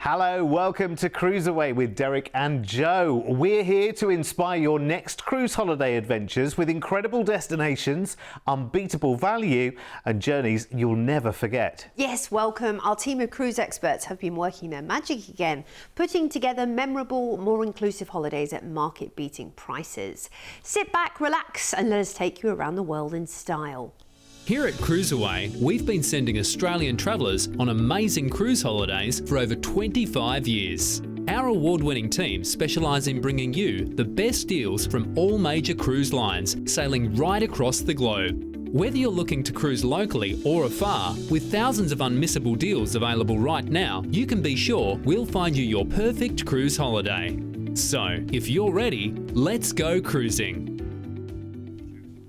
Hello, welcome to CruiseAway with Derek and Joe. We're here to inspire your next cruise holiday adventures with incredible destinations, unbeatable value and journeys you'll never forget. Yes, welcome. Our team of cruise experts have been working their magic again, putting together memorable, more inclusive holidays at market-beating prices. Sit back, relax and let us take you around the world in style. Here at CruiseAway, we've been sending Australian travellers on amazing cruise holidays for over 25 years. Our award-winning team specialise in bringing you the best deals from all major cruise lines, sailing right across the globe. Whether you're looking to cruise locally or afar, with thousands of unmissable deals available right now, you can be sure we'll find you your perfect cruise holiday. So, if you're ready, let's go cruising.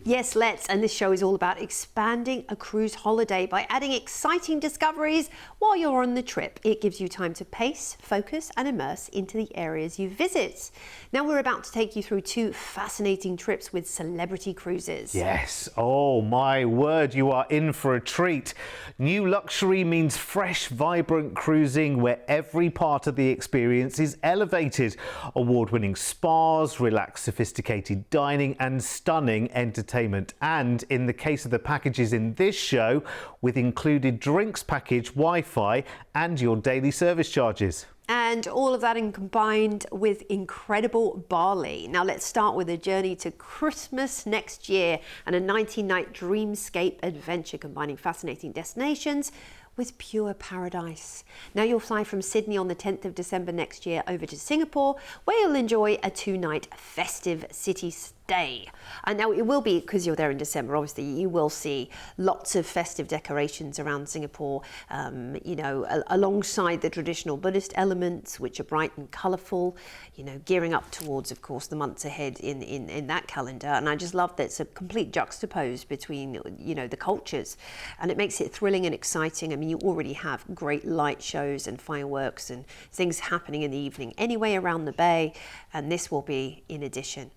Yes, let's. And this show is all about expanding a cruise holiday by adding exciting discoveries while you're on the trip. It gives you time to pace, focus and immerse into the areas you visit. Now we're about to take you through two fascinating trips with celebrity cruises. Yes, oh my word, you are in for a treat. New luxury means fresh, vibrant cruising where every part of the experience is elevated. Award-winning spas, relaxed, sophisticated dining and stunning entertainment. And in the case of the packages in this show, with included drinks package, Wi-Fi and your daily service charges. And all of that combined with incredible Bali. Now let's start with a journey to Christmas next year and a 19-night dreamscape adventure combining fascinating destinations with pure paradise. Now you'll fly from Sydney on the 10th of December next year over to Singapore, where you'll enjoy a 2-night festive city stay. And now it will be, because you're there in December, obviously you will see lots of festive decorations around Singapore, you know, alongside the traditional Buddhist elements, which are bright and colourful, you know, gearing up towards, of course, the months ahead in that calendar. And I just love that it's a complete juxtapose between, you know, the cultures, and it makes it thrilling and exciting. I mean, you already have great light shows and fireworks and things happening in the evening anyway around the bay, and this will be in addition.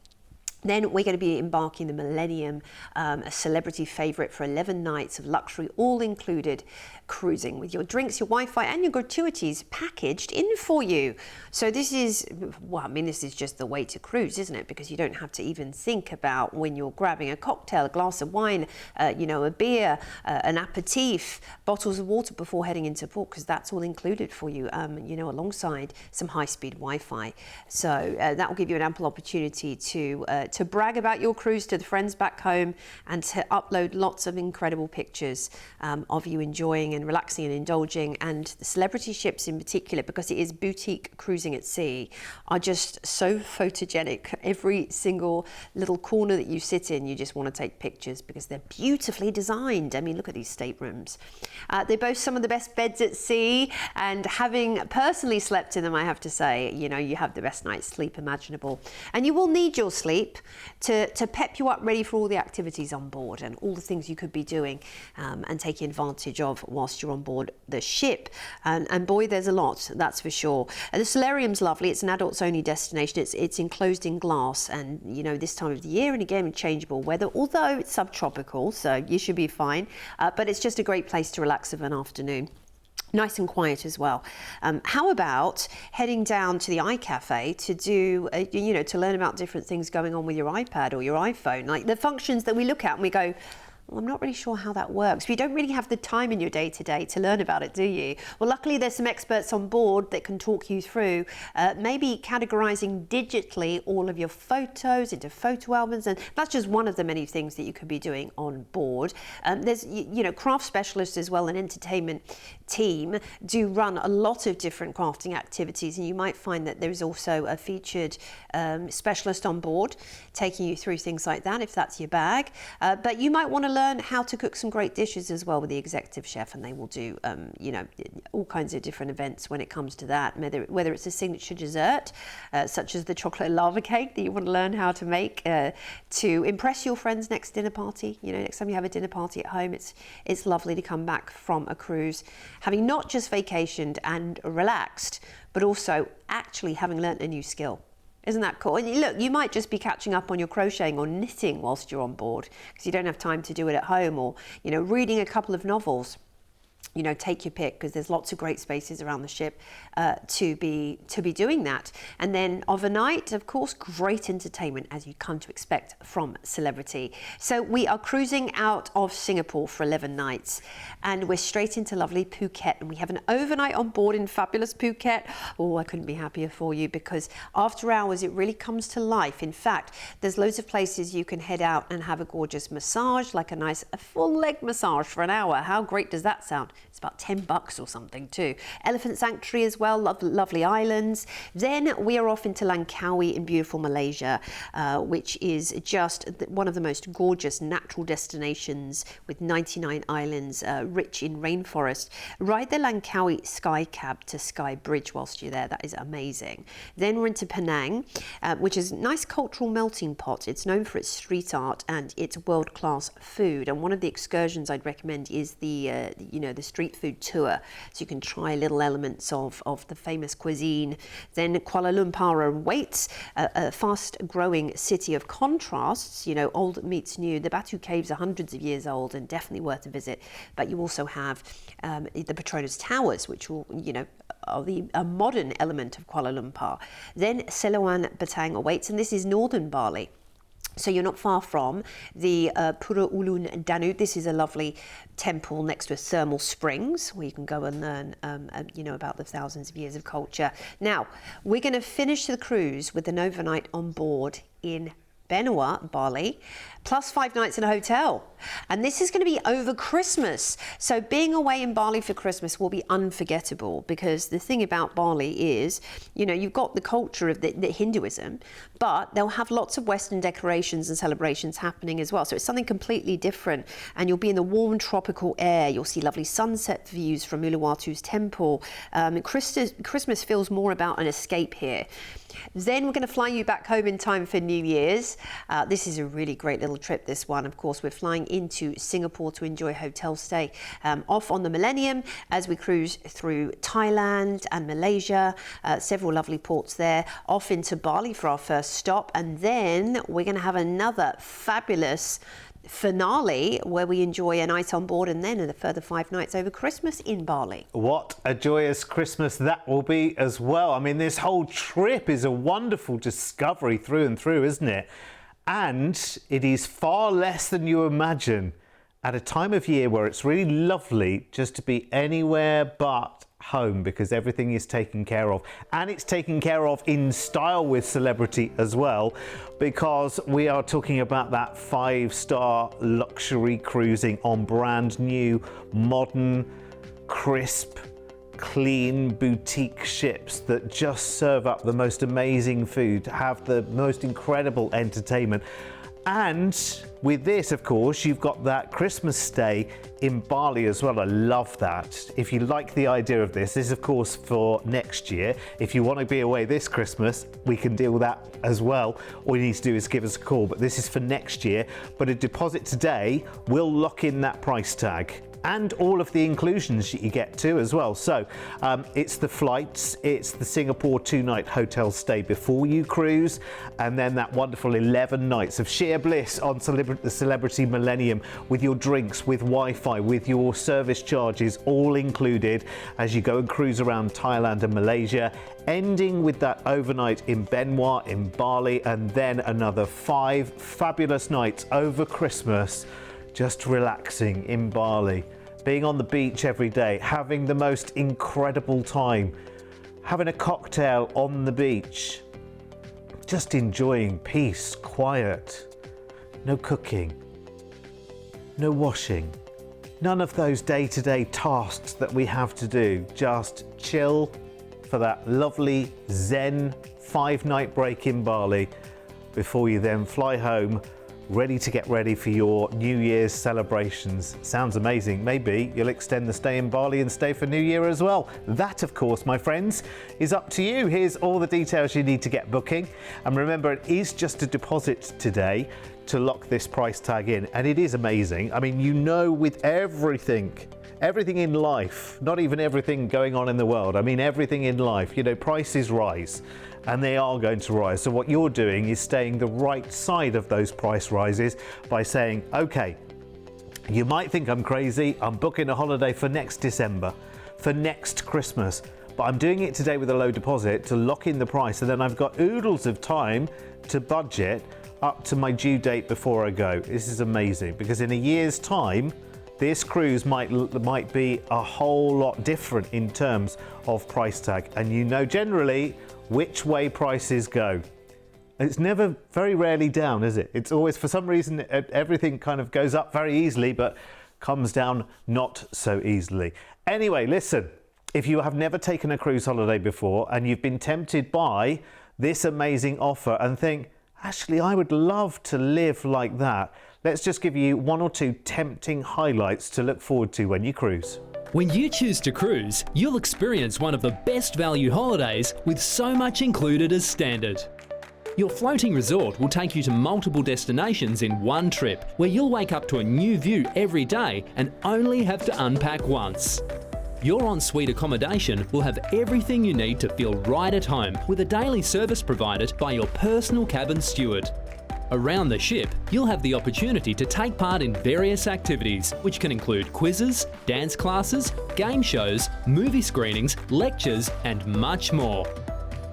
Then we're going to be embarking the Millennium, a celebrity favourite for 11 nights of luxury, all included cruising with your drinks, your Wi-Fi and your gratuities packaged in for you. So this is, well, I mean, this is just the way to cruise, isn't it? Because you don't have to even think about when you're grabbing a cocktail, a glass of wine, you know, a beer, an aperitif, bottles of water before heading into port, because that's all included for you, you know, alongside some high-speed Wi-Fi. So that will give you an ample opportunity to brag about your cruise to the friends back home and to upload lots of incredible pictures of you enjoying and relaxing and indulging. And the celebrity ships in particular, because it is boutique cruising at sea, are just so photogenic. Every single little corner that you sit in, you just want to take pictures because they're beautifully designed. I mean, look at these staterooms. They boast some of the best beds at sea, and having personally slept in them, I have to say, you know, you have the best night's sleep imaginable. And you will need your sleep to pep you up ready for all the activities on board and all the things you could be doing and taking advantage of whilst you're on board the ship. And boy, there's a lot, that's for sure. The solarium's lovely. It's an adults only destination. It's enclosed in glass, and you know, this time of the year, and again, changeable weather, although it's subtropical, so you should be fine. But it's just a great place to relax of an afternoon. Nice and quiet as well. How about heading down to the iCafe to do, you know, to learn about different things going on with your iPad or your iPhone, like the functions that we look at and we go, well, I'm not really sure how that works. But you don't really have the time in your day-to-day to learn about it, do you? Well, luckily there's some experts on board that can talk you through maybe categorizing digitally all of your photos into photo albums, and that's just one of the many things that you could be doing on board. There's, you know, craft specialists as well, and entertainment team do run a lot of different crafting activities, and you might find that there's also a featured specialist on board taking you through things like that if that's your bag. But you might want to learn how to cook some great dishes as well with the executive chef, and they will do you know, all kinds of different events when it comes to that, whether it's a signature dessert such as the chocolate lava cake that you want to learn how to make to impress your friends next dinner party. You know, next time you have a dinner party at home, it's lovely to come back from a cruise having not just vacationed and relaxed, but also actually having learnt a new skill. Isn't that cool? And look, you might just be catching up on your crocheting or knitting whilst you're on board because you don't have time to do it at home, or, you know, reading a couple of novels. you know, take your pick, because there's lots of great spaces around the ship to be doing that. And then overnight, of course, great entertainment, as you come to expect from celebrity. So we are cruising out of Singapore for 11 nights, and we're straight into lovely Phuket, and we have an overnight on board in fabulous Phuket. Oh, I couldn't be happier for you, because after hours it really comes to life. In fact, there's loads of places you can head out and have a gorgeous massage, like a full leg massage for an hour. How great does that sound? It's about $10 or something too. Elephant Sanctuary as well, lovely islands. Then we are off into Langkawi in beautiful Malaysia, which is just one of the most gorgeous natural destinations with 99 islands, rich in rainforest. Ride the Langkawi Sky Cab to Sky Bridge whilst you're there. That is amazing. Then we're into Penang, which is a nice cultural melting pot. It's known for its street art and its world-class food. And one of the excursions I'd recommend is the street food tour, so you can try little elements of the famous cuisine. Then Kuala Lumpur awaits, a fast-growing city of contrasts. You know, old meets new. The Batu Caves are hundreds of years old and definitely worth a visit. But you also have the Petronas Towers, which will, you know, are a modern element of Kuala Lumpur. Then Seloan Batang awaits, and this is northern Bali. So you're not far from the Pura Ulun Danube. This is a lovely temple next to a thermal springs where you can go and learn, about the thousands of years of culture. Now, we're going to finish the cruise with an overnight on board in Benua, Bali, plus 5 nights in a hotel. And this is going to be over Christmas. So being away in Bali for Christmas will be unforgettable, because the thing about Bali is, you know, you've got the culture of the Hinduism, but they'll have lots of Western decorations and celebrations happening as well. So it's something completely different. And you'll be in the warm tropical air. You'll see lovely sunset views from Uluwatu's temple. Christmas feels more about an escape here. Then we're going to fly you back home in time for New Year's. This is a really great little trip, this one. Of course, we're flying into Singapore to enjoy a hotel stay. Off on the Millennium as we cruise through Thailand and Malaysia, several lovely ports there. Off into Bali for our first stop, and then we're going to have another fabulous finale where we enjoy a night on board, and then a further 5 nights over Christmas in Bali. What a joyous Christmas that will be as well. I mean, this whole trip is a wonderful discovery through and through, isn't it? And it is far less than you imagine at a time of year where it's really lovely just to be anywhere but home, because everything is taken care of, and it's taken care of in style with celebrity as well, because we are talking about that 5-star luxury cruising on brand new, modern, crisp, clean boutique ships that just serve up the most amazing food, have the most incredible entertainment. And with this, of course, you've got that Christmas stay in Bali as well. I love that. If you like the idea of this is, of course, for next year. If you want to be away this Christmas, we can deal with that as well. All you need to do is give us a call. But this is for next year. But a deposit today will lock in that price tag and all of the inclusions that you get too as well. So it's the flights, it's the Singapore 2-night hotel stay before you cruise, and then that wonderful 11 nights of sheer bliss on the Celebrity Millennium, with your drinks, with Wi-Fi, with your service charges all included as you go and cruise around Thailand and Malaysia, ending with that overnight in Benua in Bali, and then another 5 fabulous nights over Christmas just relaxing in Bali, being on the beach every day, having the most incredible time, having a cocktail on the beach, just enjoying peace, quiet, no cooking, no washing, none of those day-to-day tasks that we have to do. Just chill for that lovely Zen 5-night break in Bali before you then fly home, ready to get ready for your New Year's celebrations. Sounds amazing. Maybe you'll extend the stay in Bali and stay for New Year as well. That, of course, my friends, is up to you. Here's all the details you need to get booking. And remember, it is just a deposit today to lock this price tag in. And it is amazing. I mean, you know, with everything in life, not even everything going on in the world, I mean everything in life, you know, prices rise, and they are going to rise. So what you're doing is staying the right side of those price rises by saying, okay, You might think I'm crazy. I'm booking a holiday for next December, for next Christmas, but I'm doing it today with a low deposit to lock in the price, and then I've got oodles of time to budget up to my due date before I go. This is amazing, because in a year's time, this cruise might be a whole lot different in terms of price tag, and you know generally which way prices go. It's never, very rarely down, is it? It's always, for some reason, everything kind of goes up very easily, but comes down not so easily. Anyway, listen, if you have never taken a cruise holiday before and you've been tempted by this amazing offer and think, actually, I would love to live like that, let's just give you one or two tempting highlights to look forward to when you cruise. When you choose to cruise, you'll experience one of the best value holidays with so much included as standard. Your floating resort will take you to multiple destinations in one trip, where you'll wake up to a new view every day and only have to unpack once. Your ensuite accommodation will have everything you need to feel right at home, with a daily service provided by your personal cabin steward. Around the ship, you'll have the opportunity to take part in various activities, which can include quizzes, dance classes, game shows, movie screenings, lectures, and much more.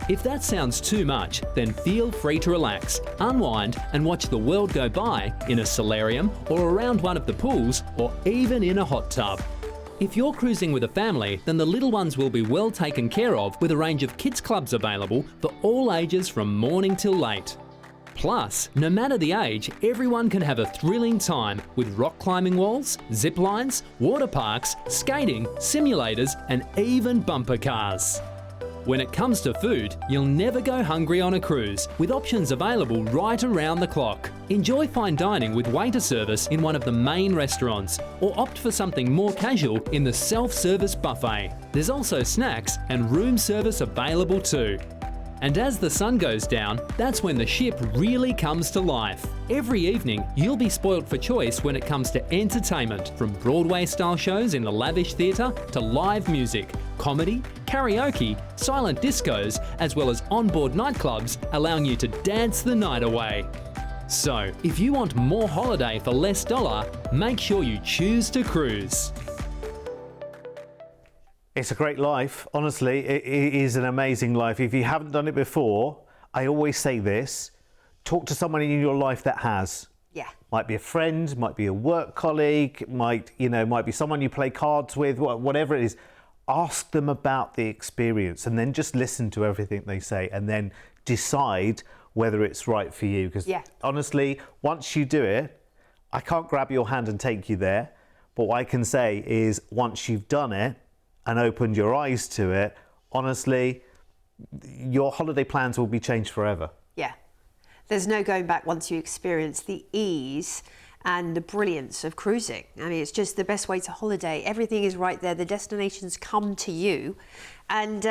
If that sounds too much, then feel free to relax, unwind, and watch the world go by in a solarium or around one of the pools, or even in a hot tub. If you're cruising with a family, then the little ones will be well taken care of, with a range of kids clubs available for all ages from morning till late. Plus, no matter the age, everyone can have a thrilling time with rock climbing walls, zip lines, water parks, skating, simulators, and even bumper cars. When it comes to food, you'll never go hungry on a cruise, with options available right around the clock. Enjoy fine dining with waiter service in one of the main restaurants, or opt for something more casual in the self-service buffet. There's also snacks and room service available too. And as the sun goes down, that's when the ship really comes to life. Every evening, you'll be spoilt for choice when it comes to entertainment, from Broadway-style shows in the lavish theatre to live music, comedy, karaoke, silent discos, as well as onboard nightclubs, allowing you to dance the night away. So, if you want more holiday for less dollar, make sure you choose to cruise. It's a great life. Honestly, it is an amazing life. If you haven't done it before, I always say this, talk to someone in your life that has. Yeah. Might be a friend, might be a work colleague, might be someone you play cards with, whatever it is. Ask them about the experience, and then just listen to everything they say, and then decide whether it's right for you. Because honestly, once you do it, I can't grab your hand and take you there. But what I can say is, once you've done it and opened your eyes to it, honestly, your holiday plans will be changed forever. Yeah. There's no going back once you experience the ease and the brilliance of cruising. I mean, it's just the best way to holiday. Everything is right there. The destinations come to you, and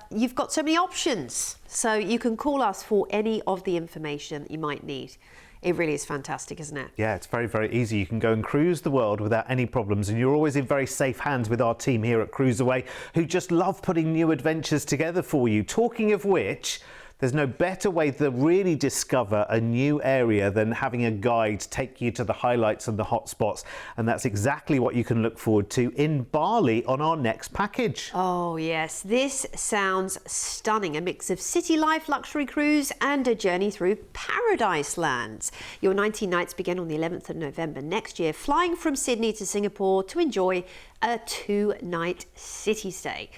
you've got so many options. So you can call us for any of the information that you might need. It really is fantastic, isn't it? Yeah, it's very, very easy. You can go and cruise the world without any problems, and you're always in very safe hands with our team here at CruiseAway, who just love putting new adventures together for you. Talking of which, there's no better way to really discover a new area than having a guide take you to the highlights and the hotspots. And that's exactly what you can look forward to in Bali on our next package. Oh yes, this sounds stunning. A mix of city life, luxury cruise and a journey through paradise lands. Your 19 nights begin on the 11th of November next year, flying from Sydney to Singapore to enjoy a 2-night city stay.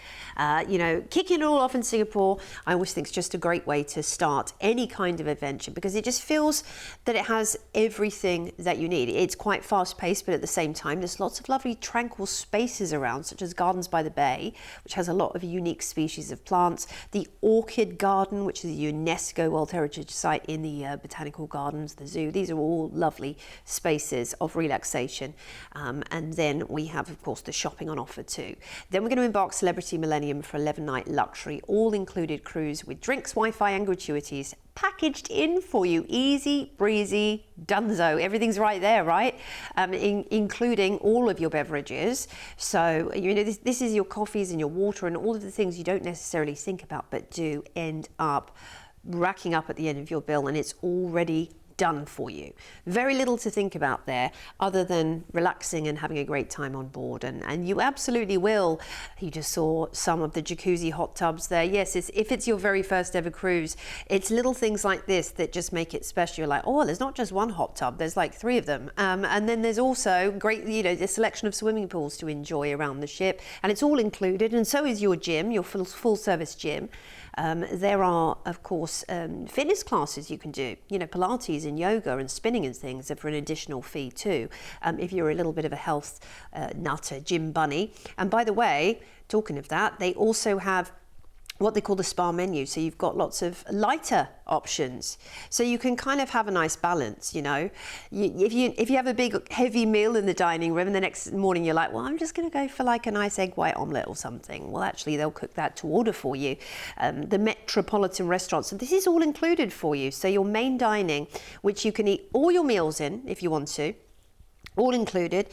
Kicking it all off in Singapore, I always think it's just a great way to start any kind of adventure, because it just feels that it has everything that you need. It's quite fast paced, but at the same time, there's lots of lovely tranquil spaces around, such as Gardens by the Bay, which has a lot of unique species of plants. The Orchid Garden, which is a UNESCO World Heritage Site in the Botanical Gardens, the zoo. These are all lovely spaces of relaxation. And then we have, of course, the shopping on offer too. Then we're going to embark Celebrity Millennium for 11-night luxury, all-included cruise with drinks, Wi-Fi and gratuities packaged in for you. Easy, breezy, donezo. Everything's right there, right? Including all of your beverages. So, this is your coffees and your water and all of the things you don't necessarily think about, but do end up racking up at the end of your bill, and it's already done for you. Very little to think about there other than relaxing and having a great time on board. And you absolutely will. You just saw some of the jacuzzi hot tubs there. Yes, if it's your very first ever cruise, it's little things like this that just make it special. You're like, oh, there's not just one hot tub, there's like 3 of them. And then there's also great, the selection of swimming pools to enjoy around the ship. And it's all included, and so is your gym, your full service gym. There are, of course, fitness classes you can do, Pilates and yoga and spinning and things for an additional fee too, if you're a little bit of a health nut, a gym bunny. And by the way, talking of that, they also have what they call the spa menu. So you've got lots of lighter options. So you can kind of have a nice balance, If you have a big heavy meal in the dining room and the next morning you're like, well, I'm just going to go for like a nice egg white omelette or something. Well, actually they'll cook that to order for you. The metropolitan restaurants, and this is all included for you. So your main dining, which you can eat all your meals in if you want to, all included.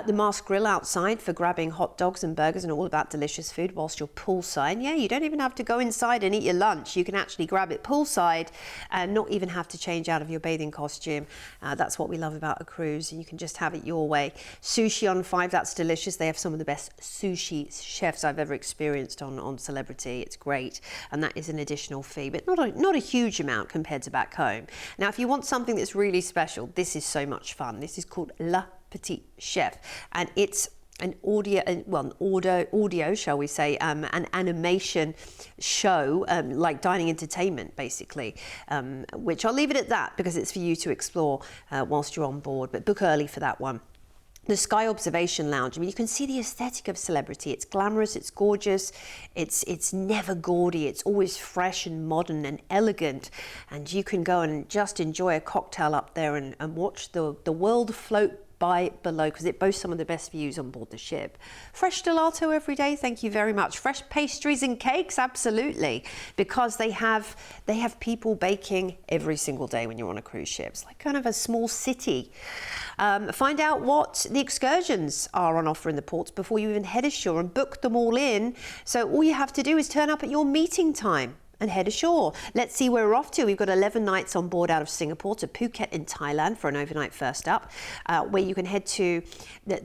The Mars Grill outside for grabbing hot dogs and burgers and all of that delicious food whilst you're poolside. Yeah, you don't even have to go inside and eat your lunch. You can actually grab it poolside and not even have to change out of your bathing costume. That's what we love about a cruise. You can just have it your way. Sushi on 5, that's delicious. They have some of the best sushi chefs I've ever experienced on Celebrity. It's great. And that is an additional fee, but not a huge amount compared to back home. Now, if you want something that's really special, this is so much fun. This is called La Petit Chef, and it's an audio, shall we say, an animation show, like dining entertainment, basically, which I'll leave it at that because it's for you to explore whilst you're on board, but book early for that one. The Sky Observation Lounge, you can see the aesthetic of Celebrity. It's glamorous, it's gorgeous, it's never gaudy, it's always fresh and modern and elegant. And you can go and just enjoy a cocktail up there and watch the world float by below, because it boasts some of the best views on board the ship. Fresh gelato every day, thank you very much. Fresh pastries and cakes, absolutely, because they have people baking every single day when you're on a cruise ship. It's like kind of a small city. Find out what the excursions are on offer in the ports before you even head ashore and book them all in. So all you have to do is turn up at your meeting time and head ashore. Let's see where we're off to. We've got 11 nights on board out of Singapore to Phuket in Thailand for an overnight first up, where you can head to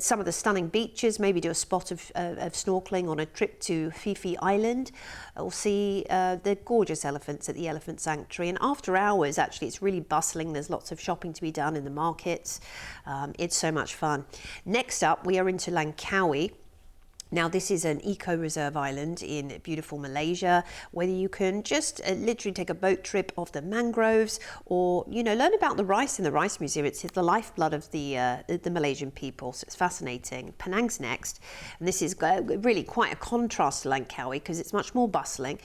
some of the stunning beaches, maybe do a spot of snorkeling on a trip to Phi Phi Island, or see the gorgeous elephants at the Elephant Sanctuary. And after hours, actually, it's really bustling. There's lots of shopping to be done in the markets. It's so much fun. Next up, we are into Langkawi. Now, this is an eco-reserve island in beautiful Malaysia, where you can just literally take a boat trip off the mangroves, or learn about the rice in the rice museum. It's the lifeblood of the Malaysian people, so it's fascinating. Penang's next, and this is really quite a contrast to Langkawi because it's much more bustling,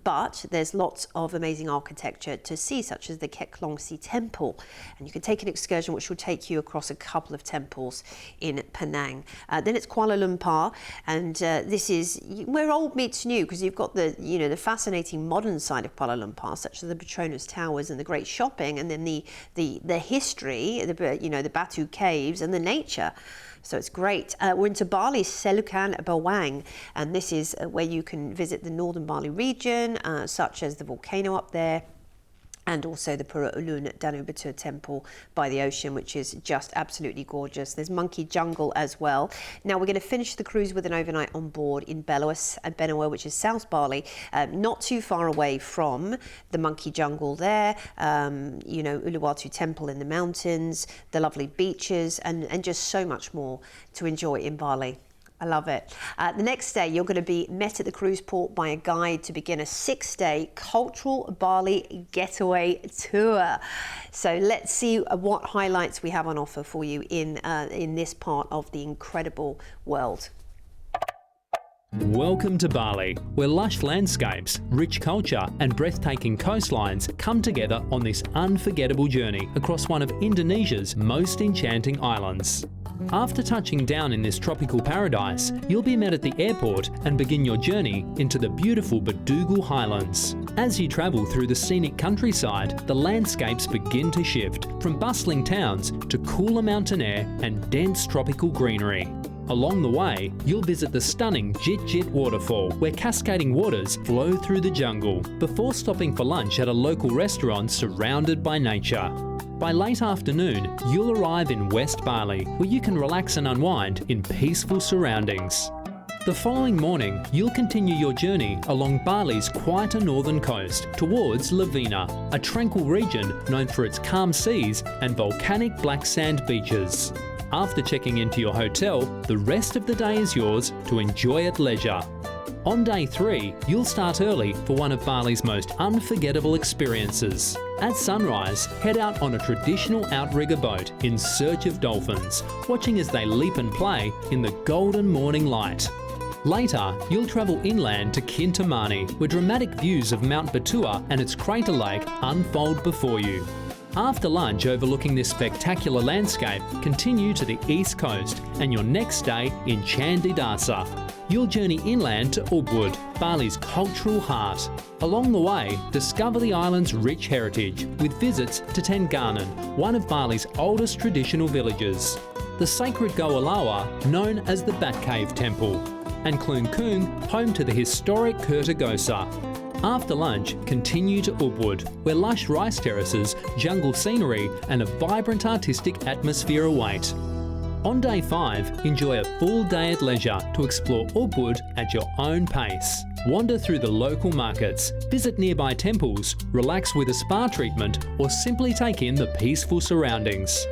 but there's lots of amazing architecture to see, such as the Kek Long Si Temple, and you can take an excursion which will take you across a couple of temples in Penang. Then it's Kuala Lumpur. And this is where old meets new, because you've got the fascinating modern side of Kuala Lumpur, such as the Petronas Towers and the great shopping, and then the history, the Batu Caves and the nature. So it's great. We're into Bali, Selukan Bawang, and this is where you can visit the northern Bali region, such as the volcano up there, and also the Pura Ulun Danubatur Temple by the ocean, which is just absolutely gorgeous. There's Monkey Jungle as well. Now, we're going to finish the cruise with an overnight on board in Benoa, which is South Bali, not too far away from the Monkey Jungle there, Uluwatu Temple in the mountains, the lovely beaches, and just so much more to enjoy in Bali. I love it. The next day, you're going to be met at the cruise port by a guide to begin a 6-day cultural Bali getaway tour. So let's see what highlights we have on offer for you in this part of the incredible world. Welcome to Bali, where lush landscapes, rich culture and breathtaking coastlines come together on this unforgettable journey across one of Indonesia's most enchanting islands. After touching down in this tropical paradise, you'll be met at the airport and begin your journey into the beautiful Bedugul Highlands. As you travel through the scenic countryside, the landscapes begin to shift from bustling towns to cooler mountain air and dense tropical greenery. Along the way, you'll visit the stunning Jit Jit waterfall, where cascading waters flow through the jungle, before stopping for lunch at a local restaurant surrounded by nature. By late afternoon, you'll arrive in West Bali, where you can relax and unwind in peaceful surroundings. The following morning, you'll continue your journey along Bali's quieter northern coast towards Lavina, a tranquil region known for its calm seas and volcanic black sand beaches. After checking into your hotel, the rest of the day is yours to enjoy at leisure. On day 3, you'll start early for one of Bali's most unforgettable experiences. At sunrise, head out on a traditional outrigger boat in search of dolphins, watching as they leap and play in the golden morning light. Later, you'll travel inland to Kintamani, where dramatic views of Mount Batua and its crater lake unfold before you. After lunch overlooking this spectacular landscape, continue to the east coast and your next stay in Candidasa. You'll journey inland to Ubud, Bali's cultural heart. Along the way, discover the island's rich heritage with visits to Tenganan, one of Bali's oldest traditional villages, the sacred Goalawa, known as the Bat Cave Temple, and Klungkung, home to the historic Kertagosa. After lunch, continue to Ubud, where lush rice terraces, jungle scenery and a vibrant artistic atmosphere await. On day 5, enjoy a full day at leisure to explore Ubud at your own pace. Wander through the local markets, visit nearby temples, relax with a spa treatment, or simply take in the peaceful surroundings.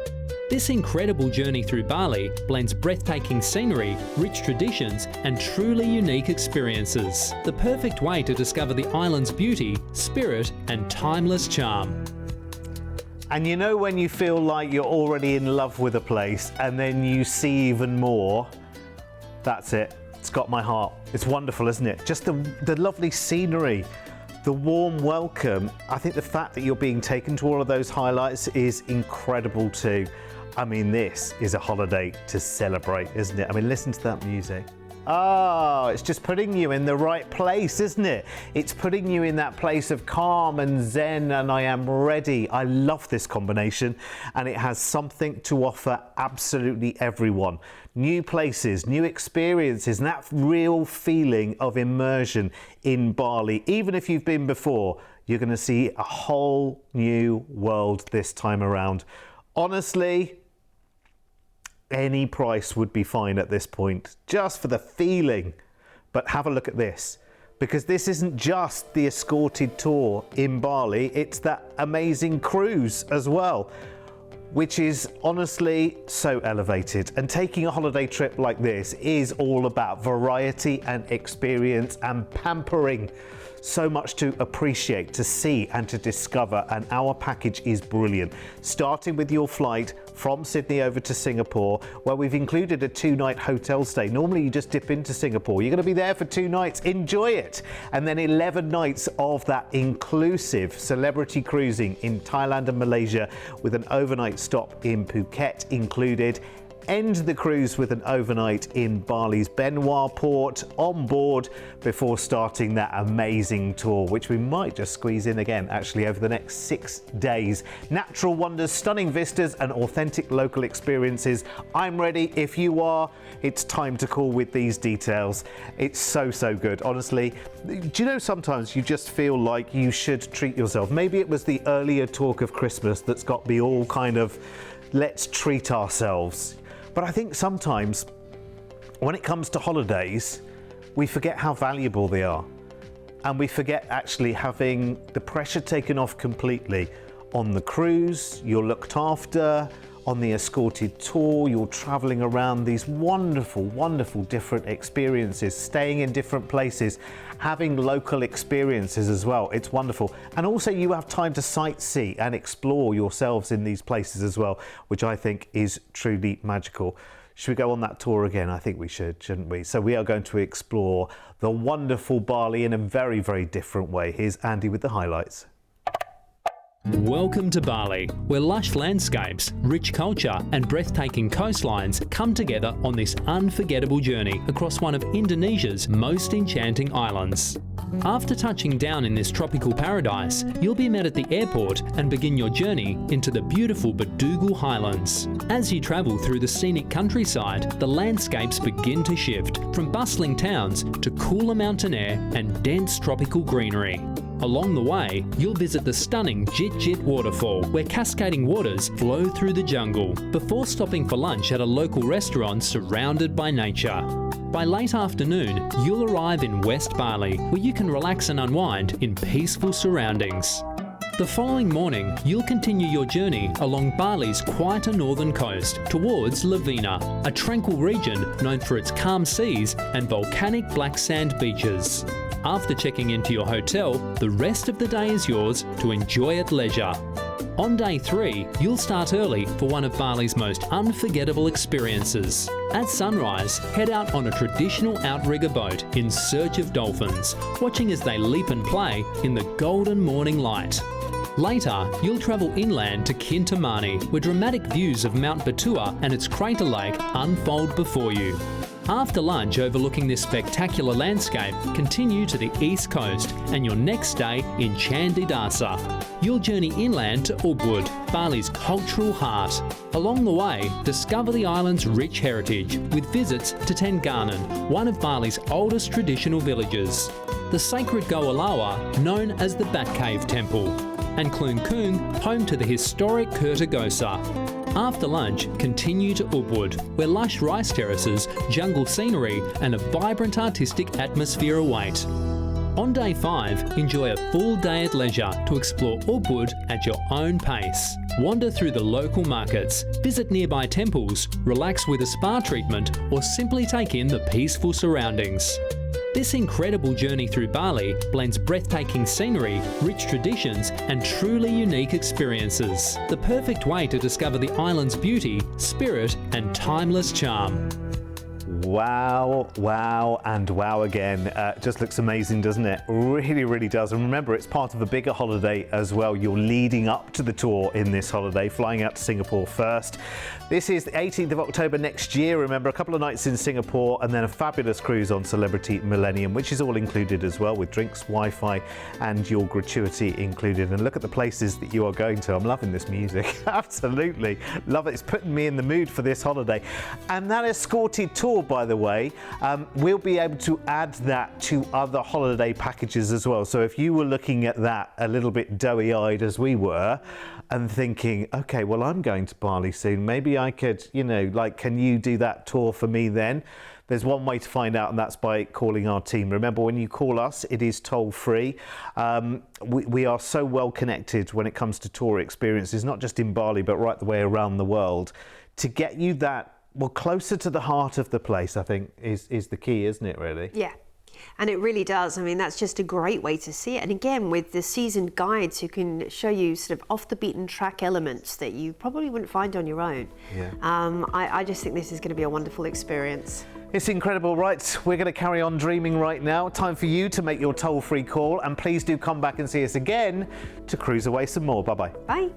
This incredible journey through Bali blends breathtaking scenery, rich traditions, and truly unique experiences. The perfect way to discover the island's beauty, spirit, and timeless charm. And you know when you feel like you're already in love with a place and then you see even more? That's it. It's got my heart. It's wonderful, isn't it? Just the lovely scenery, the warm welcome. I think the fact that you're being taken to all of those highlights is incredible too. I mean, this is a holiday to celebrate, isn't it? I mean, listen to that music. Oh, it's just putting you in the right place, isn't it? It's putting you in that place of calm and zen, and I am ready. I love this combination, and it has something to offer absolutely everyone. New places, new experiences, and that real feeling of immersion in Bali. Even if you've been before, you're going to see a whole new world this time around. Honestly, any price would be fine at this point, just for the feeling. But have a look at this, because this isn't just the escorted tour in Bali, it's that amazing cruise as well, which is honestly so elevated. And taking a holiday trip like this is all about variety and experience and pampering. So much to appreciate, to see and to discover, and our package is brilliant. Starting with your flight from Sydney over to Singapore, where we've included a 2-night hotel stay. Normally you just dip into Singapore. You're going to be there for 2 nights, enjoy it. And then 11 nights of that inclusive celebrity cruising in Thailand and Malaysia, with an overnight stop in Phuket included. End the cruise with an overnight in Bali's Benoit port on board before starting that amazing tour, which we might just squeeze in again actually over the next 6 days. Natural wonders, stunning vistas and authentic local experiences. I'm ready. If you are, it's time to call with these details. It's so good, honestly. Do you know, sometimes you just feel like you should treat yourself. Maybe it was the earlier talk of Christmas that's got me all kind of, let's treat ourselves. But I think sometimes when it comes to holidays, we forget how valuable they are. And we forget actually having the pressure taken off completely. On the cruise, you're looked after. On the escorted tour, you're traveling around these wonderful different experiences, staying in different places, having local experiences as well. It's wonderful. And also you have time to sightsee and explore yourselves in these places as well, which I think is truly magical. Should we go on that tour again? I think we should, shouldn't we? So we are going to explore the wonderful Bali in a very different way. Here's Andy with the highlights. Welcome to Bali, where lush landscapes, rich culture and breathtaking coastlines come together on this unforgettable journey across one of Indonesia's most enchanting islands. After touching down in this tropical paradise, you'll be met at the airport and begin your journey into the beautiful Bedugul Highlands. As you travel through the scenic countryside, the landscapes begin to shift from bustling towns to cooler mountain air and dense tropical greenery. Along the way, you'll visit the stunning Jit Jit waterfall, where cascading waters flow through the jungle, before stopping for lunch at a local restaurant surrounded by nature. By late afternoon, you'll arrive in West Bali, where you can relax and unwind in peaceful surroundings. The following morning, you'll continue your journey along Bali's quieter northern coast towards Lavina, a tranquil region known for its calm seas and volcanic black sand beaches. After checking into your hotel, the rest of the day is yours to enjoy at leisure. On day 3, you'll start early for one of Bali's most unforgettable experiences. At sunrise, head out on a traditional outrigger boat in search of dolphins, watching as they leap and play in the golden morning light. Later, you'll travel inland to Kintamani, where dramatic views of Mount Batua and its crater lake unfold before you. After lunch overlooking this spectacular landscape, continue to the east coast and your next stay in Candidasa. You'll journey inland to Ubud, Bali's cultural heart. Along the way, discover the island's rich heritage with visits to Tenganan, one of Bali's oldest traditional villages, the sacred Goalawa, known as the Batcave Temple, and Klung Kung, home to the historic Kertagosa. After lunch, continue to Ubud, where lush rice terraces, jungle scenery and a vibrant artistic atmosphere await. On day 5, enjoy a full day at leisure to explore Ubud at your own pace. Wander through the local markets, visit nearby temples, relax with a spa treatment, or simply take in the peaceful surroundings. This incredible journey through Bali blends breathtaking scenery, rich traditions, and truly unique experiences. The perfect way to discover the island's beauty, spirit, and timeless charm. Wow, wow, and wow again. Just looks amazing, doesn't it? Really, really does. And remember, it's part of a bigger holiday as well. You're leading up to the tour in this holiday, flying out to Singapore first. This is the 18th of October next year. Remember, a couple of nights in Singapore and then a fabulous cruise on Celebrity Millennium, which is all included as well, with drinks, Wi-Fi, and your gratuity included. And look at the places that you are going to. I'm loving this music. Absolutely love it. It's putting me in the mood for this holiday. And that escorted tour, by the way, we'll be able to add that to other holiday packages as well. So if you were looking at that a little bit doughy-eyed as we were and thinking, okay, well, I'm going to Bali soon, maybe I could, can you do that tour for me then? There's one way to find out, and that's by calling our team. Remember, when you call us, it is toll-free. We are so well connected when it comes to tour experiences, not just in Bali, but right the way around the world. To get you that, well, closer to the heart of the place, I think, is the key, isn't it, really? Yeah. And it really does. I mean, that's just a great way to see it. And again, with the seasoned guides who can show you sort of off the beaten track elements that you probably wouldn't find on your own. Yeah. I just think this is going to be a wonderful experience. It's incredible. Right, we're going to carry on dreaming right now. Time for you to make your toll-free call. And please do come back and see us again to cruise away some more. Bye-bye. Bye.